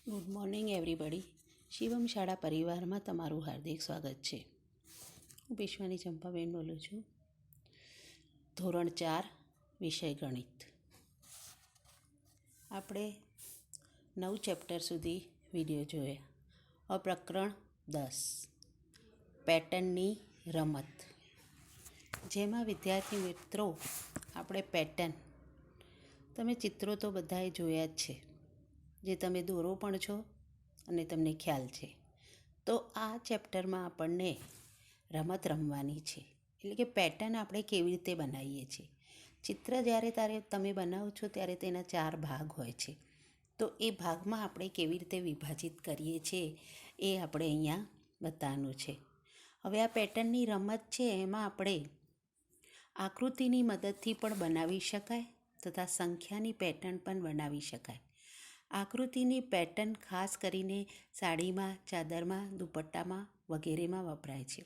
Good morning everybody. Shivam શાળા પરિવારમાં તમારું હાર્દિક સ્વાગત છે. હું પેશવાની ચંપાબેન બોલું છું. ધોરણ 4 વિષય ગણિત. આપણે 9 ચેપ્ટર સુધી વિડીયો જોયા. હવે પ્રકરણ 10 પેટર્નની રમત, જેમાં વિદ્યાર્થી મિત્રો આપણે પેટર્ન, તમે ચિત્રો તો બધાએ જોયા જ છે, જે તમે દોરો પણ છો અને તમને ખ્યાલ છે. તો આ ચેપ્ટરમાં આપણને રમત રમવાની છે, એટલે કે પેટર્ન આપણે કેવી રીતે બનાવીએ છીએ. ચિત્ર જ્યારે તમે બનાવો છો ત્યારે તેના 4 ભાગ હોય છે. તો એ ભાગમાં આપણે કેવી રીતે વિભાજિત કરીએ છીએ એ આપણે અહીંયા બતાવવાનું છે. હવે આ પેટર્નની રમત છે, એમાં આપણે આકૃતિની મદદથી પણ બનાવી શકાય તથા સંખ્યાની પેટર્ન પણ બનાવી શકાય. આકૃતિની પેટર્ન ખાસ કરીને સાડીમાં, ચાદરમાં, દુપટ્ટામાં વગેરેમાં વપરાય છે.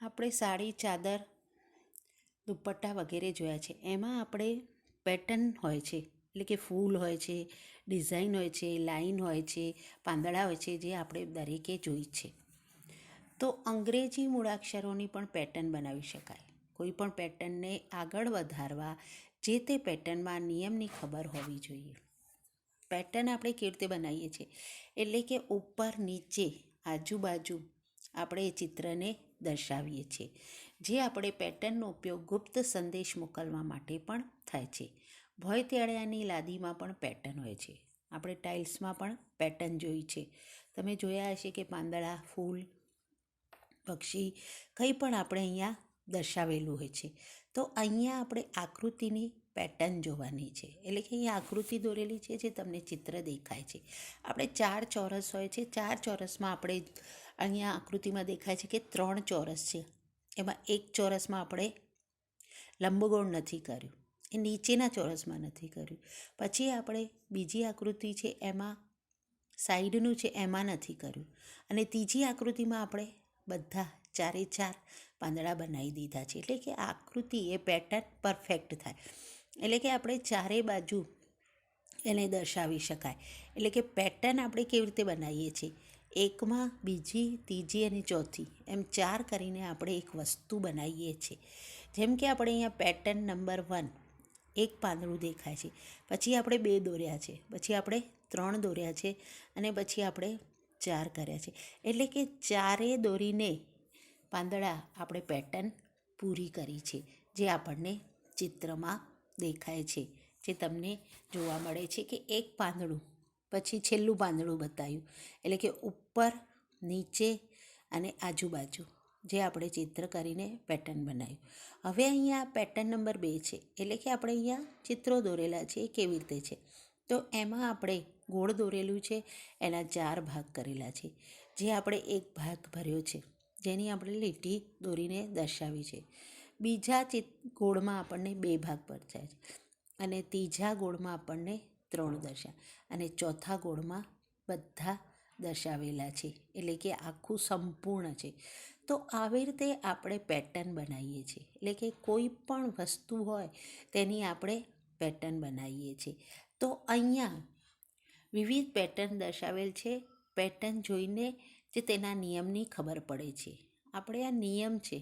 આપણે સાડી, ચાદર, દુપટ્ટા વગેરે જોયા છે. એમાં આપણે પેટર્ન હોય છે, એટલે કે ફૂલ હોય છે, ડિઝાઇન હોય છે, લાઈન હોય છે, પાંદડા હોય છે, જે આપણે દરેકે જોઈ છે. તો અંગ્રેજી મૂળાક્ષરોની પણ પેટર્ન બનાવી શકાય. કોઈ પણ પેટર્નને આગળ વધારવા જે તે પેટર્નમાં નિયમની ખબર હોવી જોઈએ. પેટર્ન આપણે કેવી રીતે બનાવીએ છીએ, એટલે કે ઉપર, નીચે, આજુબાજુ આપણે એ ચિત્રને દર્શાવીએ છીએ. જે આપણે પેટર્નનો ઉપયોગ ગુપ્ત સંદેશ મોકલવા માટે પણ થાય છે. ભોંયતળિયાની લાદીમાં પણ પેટર્ન હોય છે. આપણે ટાઇલ્સમાં પણ પેટર્ન જોઈ છે. તમે જોયા હશે કે પાંદડા, ફૂલ, પક્ષી કંઈ પણ આપણે અહીંયા દર્શાવેલું હોય છે. તો અહીંયા આપણે આકૃતિની પેટર્ન જોવાની છે, એટલે કે અહીંયા આકૃતિ દોરેલી છે, જે તમને ચિત્ર દેખાય છે. આપણે 4 ચોરસ હોય છે. 4 ચોરસમાં આપણે અહીંયા આકૃતિમાં દેખાય છે કે 3 ચોરસ છે. એમાં એક ચોરસમાં આપણે લંબગોળ નથી કર્યું, એ નીચેના ચોરસમાં નથી કર્યું. પછી આપણે બીજી આકૃતિ છે, એમાં સાઈડનું છે, એમાં નથી કર્યું. અને ત્રીજી આકૃતિમાં આપણે બધા 4 પાંદડા બનાવી દીધા છે. એટલે કે આકૃતિ એ પેટર્ન પરફેક્ટ થાય, એટલે કે આપણે 4 બાજુ એને દર્શાવી શકાય. એટલે કે પેટર્ન આપણે કેવી રીતે બનાવીએ છીએ, એકમાં, બીજી, ત્રીજી અને ચોથી, એમ 4 કરીને આપણે એક વસ્તુ બનાવીએ છીએ. જેમ કે આપણે અહીંયા પેટર્ન નંબર 1, એક પાંદડું દેખાય છે. પછી આપણે 2 દોર્યા છે, પછી આપણે 3 દોર્યા છે, અને પછી આપણે 4 કર્યા છે. એટલે કે 4 દોરીને પાંદડા આપણે પેટર્ન પૂરી કરી છે, જે આપણને ચિત્રમાં દેખાય છે. જે તમને જોવા મળે છે કે એક પાંદડું, પછી છેલ્લું પાંદડું બતાવ્યું, એટલે કે ઉપર, નીચે અને આજુબાજુ, જે આપણે ચિત્ર કરીને પેટર્ન બનાવ્યું. હવે અહીંયા પેટર્ન નંબર 2 છે, એટલે કે આપણે અહીંયા ચિત્રો દોરેલા છે, એ કેવી રીતે છે. તો એમાં આપણે ગોળ દોરેલું છે, એના 4 ભાગ કરેલા છે. જે આપણે એક ભાગ ભર્યો છે, જેની આપણે લીટી દોરીને દર્શાવી છે. બીજા ગોળમાં આપણને 2 ભાગ પડ્યા છે, અને ત્રીજા ગોળમાં આપણને 3 દર્શા, અને ચોથા ગોળમાં બધા દર્શાવેલા છે, એટલે કે આખું સંપૂર્ણ છે. તો આવી રીતે આપણે પેટર્ન બનાવીએ છીએ, એટલે કે કોઈ પણ વસ્તુ હોય તેની આપણે પેટર્ન બનાવીએ છીએ. તો અહીંયા વિવિધ પેટર્ન દર્શાવેલ છે. પેટર્ન જોઈને જે તેના નિયમની ખબર પડે છે. આપણે આ નિયમ છે,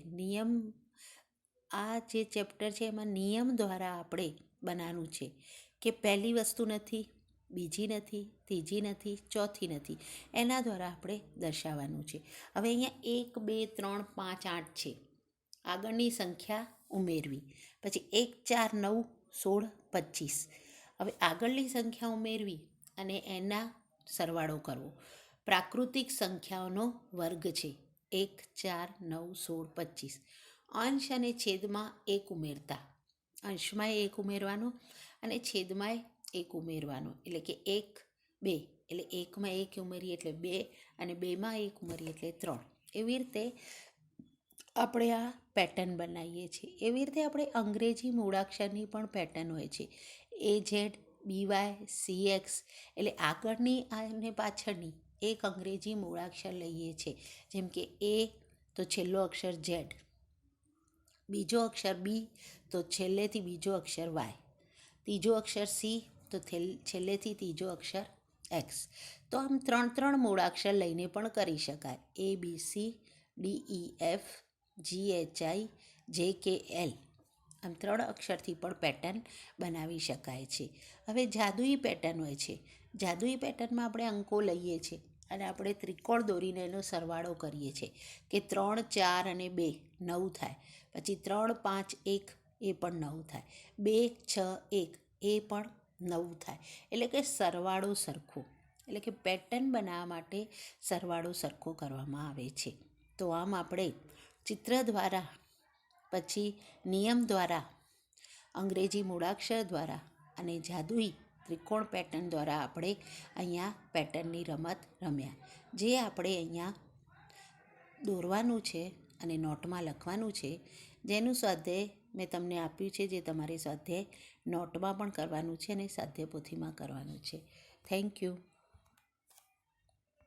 આ જે ચેપ્ટર છે એમાં નિયમ દ્વારા આપણે બનાવવાનું છે કે પહેલી વસ્તુ નથી, બીજી નથી, ત્રીજી નથી, ચોથી નથી, એના દ્વારા આપણે દર્શાવવાનું છે. હવે અહીંયા 1, 2, 3, 5, 8 છે. આગળની સંખ્યા ઉમેરવી, પછી 1, 4, 9, 16, 25. હવે આગળની સંખ્યા ઉમેરવી અને એના સરવાળો કરવો. પ્રાકૃતિક સંખ્યાઓનો વર્ગ છે 1, 4, 9, 16, 25. અંશ અને છેદમાં 1 ઉમેરતા, અંશમાં 1 ઉમેરવાનો અને છેદમાં 1 ઉમેરવાનો, એટલે કે 1, 2, એટલે 1માં 1 ઉમેરીએ એટલે 2, અને 2માં 1 ઉમેરીએ એટલે 3. એવી રીતે આપણે આ પેટર્ન બનાવીએ છીએ. એવી રીતે આપણે અંગ્રેજી મૂળાક્ષરની પણ પેટર્ન હોય છે. AZ, BY, CX, એટલે આગળની અને પાછળની એક અંગ્રેજી મૂળાક્ષર લઈએ છીએ. જેમ કે A તો છેલ્લો અક્ષર Z, બીજો અક્ષર B તો છેલ્લેથી બીજો અક્ષર Y, ત્રીજો અક્ષર C તો છેલ્લેથી ત્રીજો અક્ષર એક્સ. તો આમ 3 મૂળાક્ષર લઈને પણ કરી શકાય. ABCDEFGHIJKL. આમ 3 અક્ષરથી પણ પેટર્ન બનાવી શકાય છે. હવે જાદુઈ પેટર્ન હોય છે. જાદુઈ પેટર્નમાં આપણે અંકો લઈએ છીએ અને આપણે ત્રિકોણ દોરીને એનો સરવાળો કરીએ છીએ કે 3, 4 અને 2 9 થાય. પછી 3, 5, 1 એ પણ 9 થાય. 2, 6, 1 એ પણ 9 થાય. એટલે કે સરવાળો સરખો, એટલે કે પેટર્ન બનાવવા માટે સરવાળો સરખો કરવામાં આવે છે. તો આમ આપણે ચિત્ર દ્વારા, પછી નિયમ દ્વારા, અંગ્રેજી મૂળાક્ષર દ્વારા અને જાદુઈ ત્રિકોણ પેટર્ન દ્વારા આપણે અહીંયા પેટર્નની રમત રમ્યા. જે આપણે અહીંયા દોરવાનું છે અને નોટમાં લખવાનું છે, જેનું સ્વાધ્યાય મેં તમને આપ્યું છે, જે તમારે સ્વાધ્યાય નોટમાં પણ કરવાનું છે અને સ્વાધ્યાય પોથીમાં કરવાનું છે. Thank you.